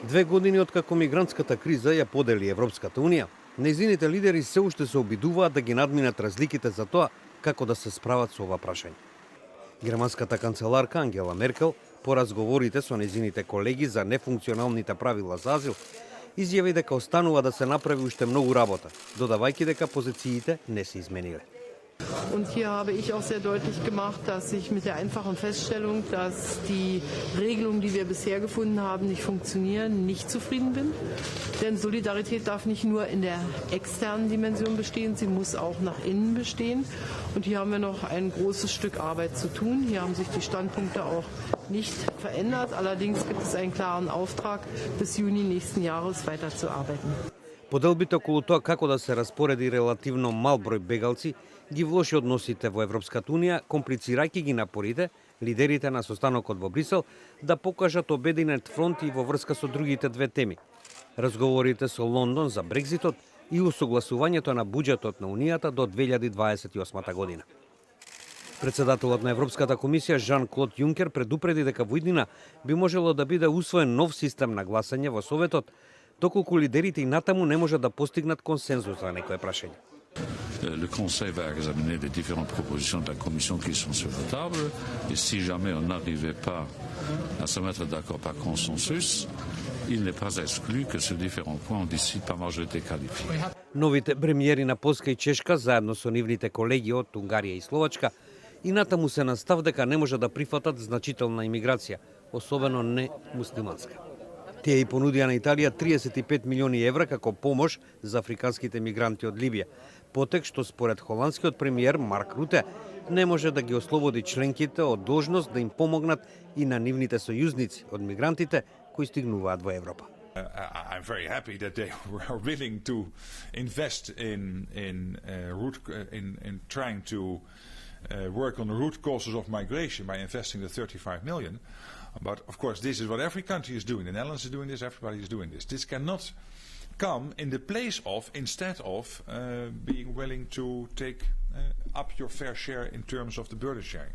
2 години откако мигрантската криза ја подели Европската унија, нејзините лидери се уште се обидуваат да ги надминат разликите за тоа како да се справат со ова прашање. Германската канцеларка Ангела Меркел, по разговорите со нејзините колеги за нефункционалните правила за азил, изјави дека останува да се направи уште многу работа, додавајќи дека позициите не се измениле. Und hier habe ich auch sehr deutlich gemacht, dass ich mit der einfachen Feststellung, dass die Regelungen, die wir bisher gefunden haben, nicht funktionieren, nicht zufrieden bin. Denn Solidarität darf nicht nur in der externen Dimension bestehen, sie muss auch nach innen bestehen. Und hier haben wir noch ein großes Stück Arbeit zu tun. Hier haben sich die Standpunkte auch nicht verändert. Allerdings gibt es einen klaren Auftrag, bis Juni nächsten Jahres weiterzuarbeiten. Поделбите околу тоа како да се распореди релативно мал број бегалци ги влоши односите во Европската унија, комплицирајќи ги напорите лидерите на состанокот во Брисел да покажат обединет фронт и во врска со другите две теми. Разговорите со Лондон за Брекзитот и усогласувањето на буџетот на Унијата до 2028 година. Председателот на Европската комисија Жан-Клод Јункер предупреди дека во иднина би можело да биде усвоен нов систем на гласање во Советот, доколку лидерите и натаму не можат да постигнат консензус за некое прашање. Le Conseil va examiner les différentes propositions de la Commission qui sont sur la table et si jamais on n'arrivait pas à se mettre d'accord par consensus, il n'est pas exclu que sur différents points on décide par majorité qualifiée. Новите премиери на Полска и Чешка, заедно со нивните колеги од Унгарија и Словачка, и натаму се настав дека не може да прифатат значителна имиграција, особено не муслиманска. Тие и понудија на Италија 35 милиони евра како помош за африканските мигранти од Либија, потек што според холандскиот премиер Марк Руте не може да ги ослободи членките од должност да им помогнат и на нивните сојузници од мигрантите кои стигнуваат во Европа. I'm very happy that they are willing to invest in trying to work on the root causes of migration by investing the 35 million. But of course, this is what every country is doing. The Netherlands is doing this, everybody is doing this. This cannot come in the place of, instead of being willing to take up your fair share in terms of the burden sharing.